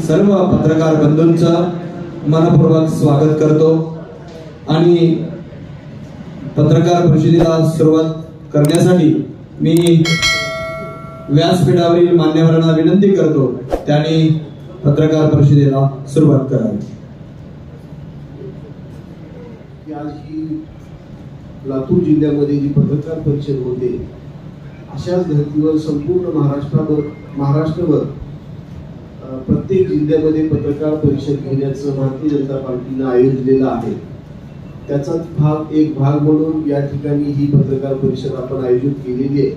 सर्व पत्रकार बंधूंचं मनपूर्वक स्वागत करतो आणि पत्रकार परिषदेला सुरुवात करण्यासाठी मी व्यासपीठावरील मान्यवरांना विनंती करतो त्यांनी पत्रकार परिषदेला सुरुवात करावी। आज ही लातूर जिल्ह्यामध्ये जी पत्रकार परिषद होते अशाच धर्तीवर संपूर्ण महाराष्ट्रभर प्रत्येक जिल्ह्यामध्ये पत्रकार परिषद घेण्याचं भारतीय जनता पार्टीने आयोजलेलं आहे। त्याचाच एक भाग म्हणून या ठिकाणी ही पत्रकार परिषद आपण आयोजित केलेली आहे।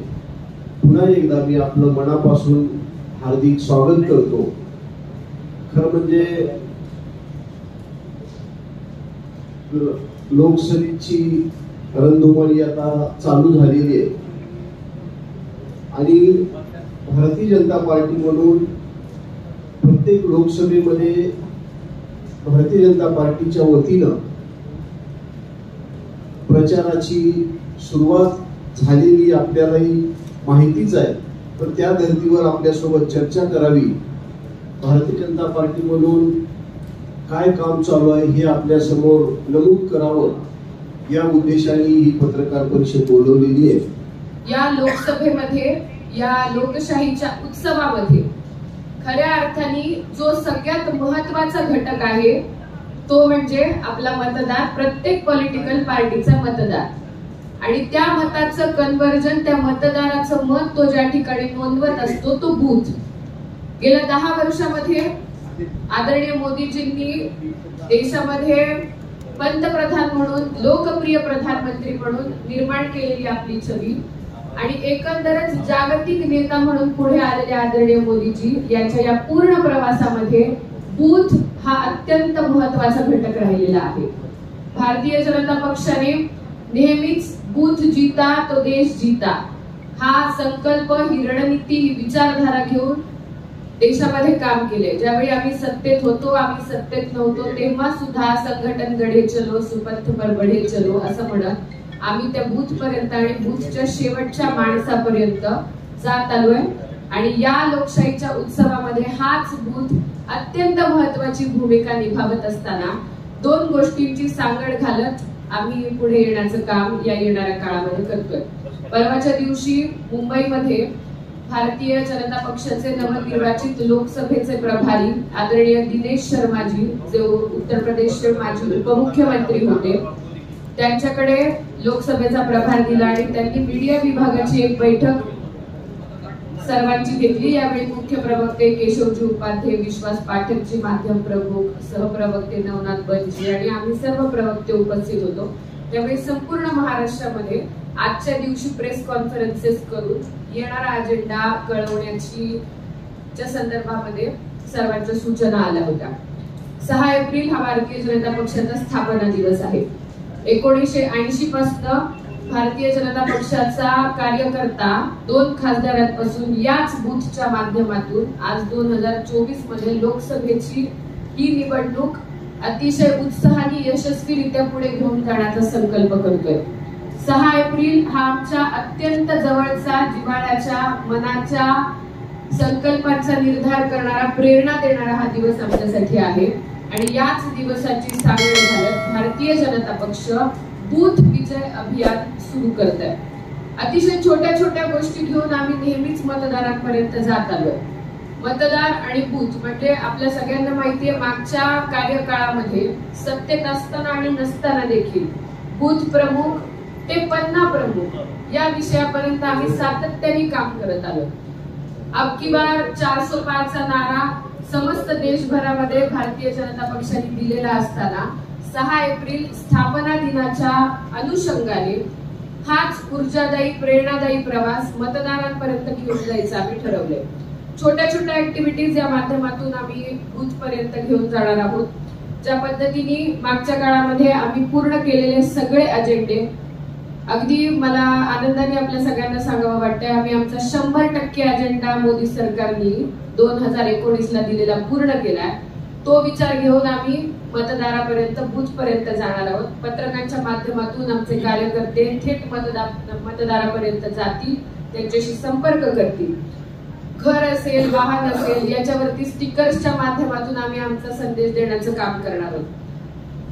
पुन्हा एकदा मी आपलं मनापासून हार्दिक स्वागत करतो। खरं म्हणजे लोकसभेची रणधुमाळी आता चालू झालेली आहे आणि भारतीय जनता पार्टी म्हणून प्रत्येक लोकसभेमध्ये भारतीय जनता पार्टीच्या वतीनं प्रचाराची सुरुवात झालेली आपल्यालाही माहितीच आहे, पण त्या धर्तीवर आपल्यासोबत चर्चा करावी, भारतीय जनता पार्टी म्हणून काय काम चालू आहे हे आपल्या समोर नमूद करावं या उद्देशाने ही पत्रकार परिषद बोलवलेली आहे। या लोकसभेमध्ये या लोकशाहीच्या उत्सवामध्ये खऱ्या अर्थाने जो सगळ्यात महत्त्वाचा घटक आहे तो म्हणजे आपला मतदार, प्रत्येक पॉलिटिकल पार्टीचा मतदार, आणि त्या मताचं कन्व्हर्जन, त्या मतदाराचं मत तो ज्या ठिकाणी नोंदवत असतो तो बूथ। गेल्या 10 वर्षामध्ये आदरणीय मोदीजींनी देशामध्ये पंतप्रधान म्हणून, लोकप्रिय प्रधानमंत्री म्हणून निर्माण केलेली आपली छवी आणि एकंदरच जागतिक नेता म्हणून पुढे आलेले आदरणीय मोदीजी यांच्या या पूर्ण प्रवासामध्ये बूथ हा अत्यंत महत्त्वाचा घटक राहिलेला आहे। भारतीय जनता पक्षाने नेहमीच बूथ जीता तो देश जीता हा संकल्प, ही रणनीती, ही विचारधारा घेऊन देशामध्ये काम केले। ज्यावेळी आम्ही सत्तेत होतो, आम्ही सत्तेत नव्हतो, तेव्हा सुद्धा संघटन गढे चलो सुपंथ पर बढे चलो असं म्हणत आम्ही त्या बूथ पर्यंत आणि बूथच्या शेवटच्या माणसापर्यंत जात आलोय। आणि या लोकशाहीच्या उत्सवामध्ये हाच बूथ अत्यंत महत्त्वाची भूमिका निभावत असताना 2 गोष्टींची सांगड घालत आम्ही पुढे येण्याचं काम या येणाऱ्या काळामध्ये करतोय। परवाच्या दिवशी मुंबईमध्ये भारतीय जनता पक्षाचे नवनिर्वाचित लोकसभेचे प्रभारी आदरणीय दिनेश शर्माजी, जे उत्तर प्रदेशचे माजी उपमुख्यमंत्री होते, त्यांच्याकडे लोकसभेचा प्रभार दिला आणि त्यांनी मीडिया विभागाची एक बैठक सर्वांची घेतली। यावेळी मुख्य प्रवक्ते केशवजी उपाध्ये, विश्वास पाठकजी माध्यम प्रमुख, सहप्रवक्ते नवनाथ बनजी आणि आम्ही सर्व प्रवक्ते उपस्थित होतो। त्यावेळी संपूर्ण महाराष्ट्रामध्ये आजच्या दिवशी प्रेस कॉन्फरन्सेस करून येणारा अजेंडा कळवण्याची च्या संदर्भामध्ये सर्वांच्या सूचना आल्या होत्या। 6 एप्रिल हा भारतीय जनता पक्षाचा स्थापना दिवस आहे। 1980 पासून भारतीय जनता पक्षाचा कार्यकर्ता 2 खासदारांपासून याच बूथच्या माध्यमातून आज 2024 मध्ये लोकसभेची ही निवडणूक अतिशय उत्साहाने यशस्वीरित्या पुढे घेऊन जाण्याचा संकल्प करतोय। 6 एप्रिल हा आमच्या अत्यंत जवळचा, जिव्हाळ्याच्या, मनाच्या संकल्पांचा निर्धार करणारा, प्रेरणा देणारा हा दिवस आमच्यासाठी आहे आणि याच दिवसाची सांगड घालत भारतीय जनता पक्ष बूथ विजय अभियान सुरू करत आहे। अतिशय छोट्या छोट्या गोष्टी घेऊन आम्ही नेहमीच मतदारांपर्यंत जात आलोय। मतदार आणि बूथ म्हणजे आपल्या सगळ्यांना माहिती आहे, मागच्या कार्यकाळामध्ये सत्तेत असताना आणि नसताना देखील बूथ प्रमुख ते पन्ना प्रमुख या विषयापर्यंत आम्ही सातत्याने काम करत आलो। अब की बार 405 चा नारा समस्त देशभरामध्ये भारतीय जनता पक्षाने दिलेला असताना 6 एप्रिल स्थापना दिनाच्या अनुषंगाने हाच ऊर्जादायी, प्रेरणादायी प्रवास मतदारांपर्यंत घेऊन जायचं आम्ही ठरवलंय। छोट्या छोट्या ऍक्टिव्हिटीज या माध्यमातून आम्ही बूथ पर्यंत घेऊन जाणार आहोत। ज्या पद्धतीने मागच्या काळामध्ये आम्ही पूर्ण केलेले सगळे अजेंडे, अगदी मला आनंदाने आपल्या सगळ्यांना सांगावं वाटतंय, आम्ही आमचा 100% अजेंडा मोदी सरकारने 2019 ला दिलेला पूर्ण केलाय। तो विचार घेऊन आम्ही मतदारापर्यंत, बूथ पर्यंत जाणार आहोत। पत्रकांच्या माध्यमातून आमचे कार्यकर्ते थेट मतदारापर्यंत जातील, त्यांच्याशी संपर्क करतील। घर असेल, वाहन असेल, याच्यावरती स्टिकर्सच्या माध्यमातून आम्ही आमचा संदेश देण्याचं काम करणार आहोत.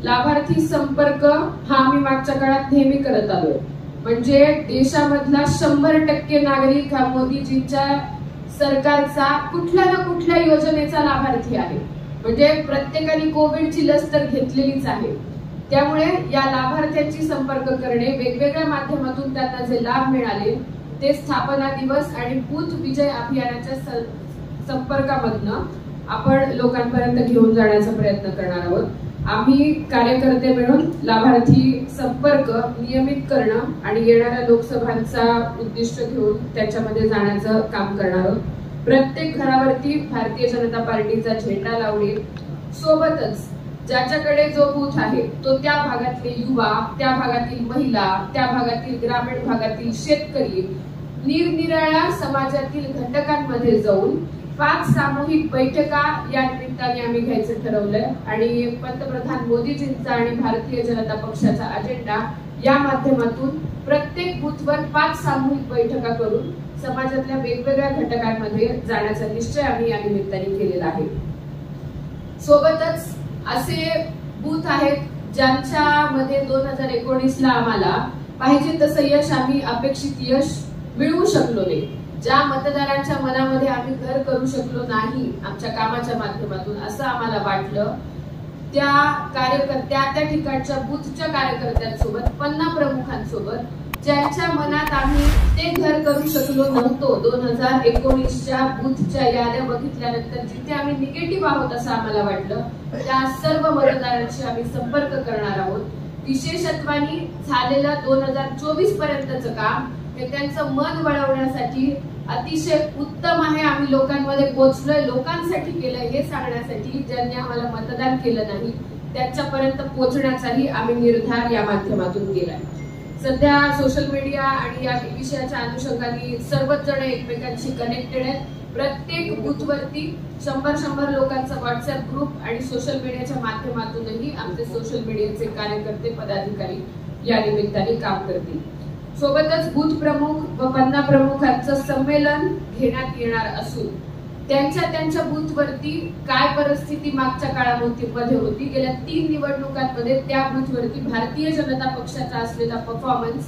लाभार्थी संपर्क हा आम्ही मागच्या काळात नेहमी करत आलोय. म्हणजे देशामधला 100% नागरिक हा मोदीजींच्या सरकारचा कुठल्या ना कुठल्या योजनेचा लाभार्थी आहे. म्हणजे प्रत्येकाने कोविडची लस तर घेतलेलीच आहे. त्यामुळे या लाभार्थ्यांची संपर्क करणे, वेगवेगळ्या माध्यमातून त्यांना जे लाभ मिळाले ते स्थापना दिवस आणि बूथ विजय अभियानाच्या संपर्कामधनं आपण लोकांपर्यंत घेऊन जाण्याचा प्रयत्न करणार आहोत. आम्ही कार्यकर्ते मिळून लाभार्थी संपर्क नियमित करणं आणि येणाऱ्या लोकसभांचा उद्दिष्ट घेऊन त्याच्यामध्ये जाण्याचं काम करणार आहोत. प्रत्येक घरावरती भारतीय जनता पार्टीचा झेंडा लावणे, सोबतच ज्याच्याकडे जो बूथ आहे तो त्या भागातले युवा, त्या भागातील महिला, त्या भागातील ग्रामीण भागातील शेतकरी, निरनिराळ्या समाजातील घटकांमध्ये जाऊन 5 सामूहिक बैठका या निमित्ताने आम्ही घ्यायचं ठरवलंय. आणि पंतप्रधान मोदीजींचा आणि भारतीय जनता पक्षाचा अजेंडा या माध्यमातून प्रत्येक बूथवर 5 सामूहिक बैठका करून समाजातल्या वेगवेगळ्या घटकांमध्ये जाण्याचा निश्चय आम्ही या निमित्ताने केलेला आहे. सोबतच असे बूथ आहेत ज्यांच्यामध्ये 2019ला आम्हाला पाहिजे तसं यश, आम्ही अपेक्षित यश मिळवू शकलो नाही. ज्या मतदारांच्या मनामध्ये आम्ही घर करू शकलो नाही आमच्या कामाच्या माध्यमातून असं आम्हाला वाटलं, त्या कार्यकर्त्या, त्या ठिकाणच्या बूथच्या कार्यकर्त्यांसोबत, पन्ना प्रमुखांसोबत ज्यांच्या मनात आम्ही ते घर करू शकलो नव्हतो, 2019च्या बूथच्या याद्या बघितल्यानंतर जिथे आम्ही निगेटिव्ह आहोत असं आम्हाला वाटलं, त्या सर्व मतदारांशी आम्ही संपर्क करणार आहोत. विशेषत्वाने झालेलं 2024 पर्यंतचं काम हे त्यांचं मन वळवण्यासाठी अतिशय उत्तम आहे. आम्ही लोकांमध्ये पोहोचलोय, लोकांसाठी केलंय हे सांगण्यासाठी ज्यांनी आम्हाला मतदान केलं नाही त्यांच्यापर्यंत पोहोचण्याचाही आम्ही निर्धार या माध्यमातून केलाय. सध्या सोशल मीडिया आणि या विषयाच्या अनुषंगाने सर्वच जण एकमेकांशी कनेक्टेड आहेत. प्रत्येक बूथवरती 100 लोकांचा व्हॉट्सअप ग्रुप आणि सोशल मीडियाच्या माध्यमातूनही आमचे सोशल मीडियाचे कार्यकर्ते, पदाधिकारी या निमित्ताने काम करतील. सोबतच बूथ प्रमुख व पन्ना प्रमुखांचं संमेलन घेण्यात येणार असून त्यांच्या बूथवरती काय परिस्थिती मागच्या काळामध्ये होती, गेल्या 3 निवडणुकांमध्ये त्या बूथवरती भारतीय जनता पक्षाचा असलेला परफॉर्मन्स,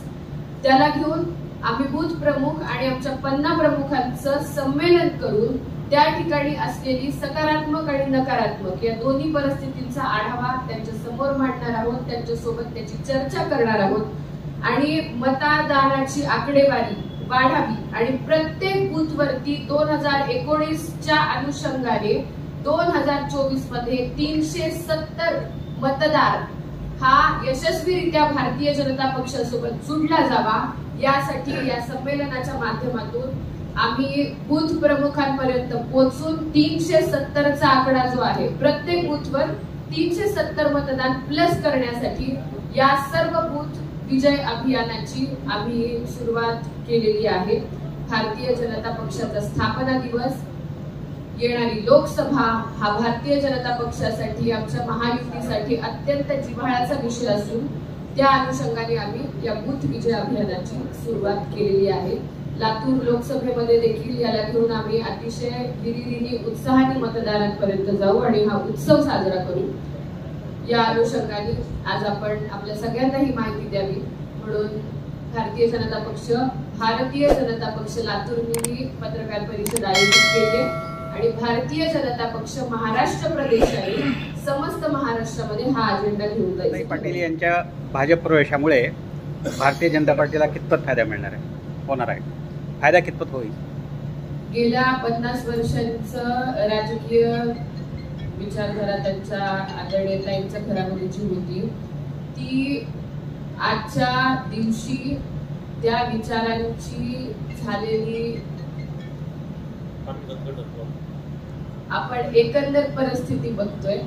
त्याला घेऊन आम्ही बूथ प्रमुख आणि आमच्या पन्ना प्रमुखांचं संमेलन करून त्या ठिकाणी असलेली सकारात्मक आणि नकारात्मक या दोन्ही परिस्थितींचा आढावा त्यांच्या समोर मांडणार आहोत. त्यांच्यासोबत त्याची चर्चा करणार आहोत आणि मतदानाची आकडेवारी वाढावी आणि प्रत्येक बूथवरती 2019च्या अनुषंगाने 2024 मध्ये 370 मतदार हा यशस्वीरित्या भारतीय जनता पक्षासोबत जोडला जावा, यासाठी या संमेलनाच्या माध्यमातून आम्ही बूथ प्रमुखांपर्यंत पोहोचून 370चा आकडा जो आहे प्रत्येक बूथवर 370 मतदान प्लस करण्यासाठी या सर्व बूथ विजय अभियानाची आम्ही सुरुवात केलेली आहे. भारतीय जनता पक्षाचा स्थापना दिवस, येणारी लोकसभा हा भारतीय जनता पक्षासाठी, आमच्या महायुतीसाठी अत्यंत जिव्हाळ्याचा विषय असून त्या अनुषंगाने आम्ही या बूथ विजय अभियानाची सुरुवात केलेली आहे. लातूर लोकसभेमध्ये देखील याला घेऊन आम्ही अतिशय हिरिरीने, उत्साहाने मतदारांपर्यंत जाऊ आणि हा उत्सव साजरा करू. या अनुषंगाने आज आपण आपल्या सगळ्यांनाही माहिती द्यावी म्हणून भारतीय जनता पक्ष लातूरनी पत्रकार परिषद आयोजित केली आणि भारतीय जनता पक्ष महाराष्ट्र प्रदेश आणि समस्त महाराष्ट्रामध्ये हा अजेंडा घेऊन जाईल. पाटील यांच्या भाजप प्रवेशामुळे भारतीय जनता पार्टीला कितपत फायदा मिळणार आहे, होणार आहे, फायदा कितपत होईल? गेल्या 50 वर्षांचं राजकीय विचारधारा त्यांच्या आदरणीय ताईंच्या घरामध्ये जी होती ती आजच्या दिवशी त्या विचारांची झालेली आपण एकंदर परिस्थिती बघतोय.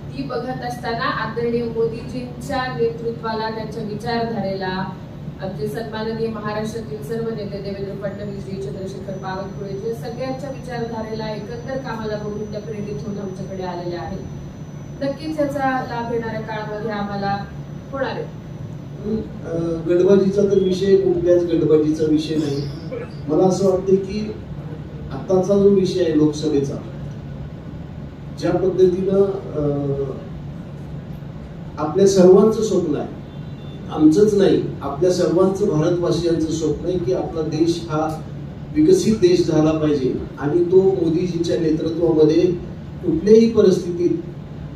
ती बघत असताना आदरणीय मोदीजींच्या नेतृत्वाला, त्यांच्या विचारधारेला आमचे सन्माननीय महाराष्ट्रातील सर्व नेते देवेंद्र फडणवीस जी, चंद्रशेखर बावनकुळे, सगळ्यांच्या विचारधारेला, एकंदर कामाला बघून त्या प्रेरित होऊन आमच्याकडे आलेल्या आहेत. नक्कीच याचा लाभ येणाऱ्या काळामध्ये आम्हाला होणार आहे. गडबाजीचा तर विषय कुठल्याच गडबाजीचा विषय नाही. मला असं वाटतं की आत्ताचा जो विषय आहे लोकसभेचा, ज्या पद्धतीनं आपल्या सर्वांचं स्वप्न आहे, आमचंच नाही आपल्या सर्वांचं भारतवासियांचं स्वप्न आहे की आपला देश हा विकसित देश झाला पाहिजे आणि तो मोदीजींच्या नेतृत्वामध्ये कुठल्याही परिस्थितीत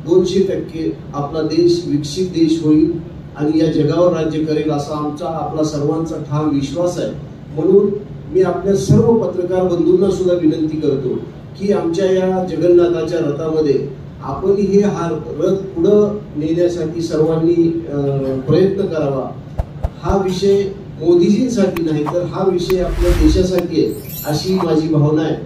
200% आपला देश विकसित देश होईल आणि या जगावर राज्य करेल असा आपला सर्वांचा ठाम विश्वास आहे. म्हणून मी आपल्या सर्व पत्रकार बंधूंना सुद्धा विनंती करतो की आमच्या या जगन्नाथाच्या रथामध्ये आपण हा रथ पुढं नेण्यासाठी सर्वांनी प्रयत्न करावा. हा विषय मोदीजींसाठी नाही तर हा विषय आपल्या देशासाठी आहे अशी माझी भावना आहे.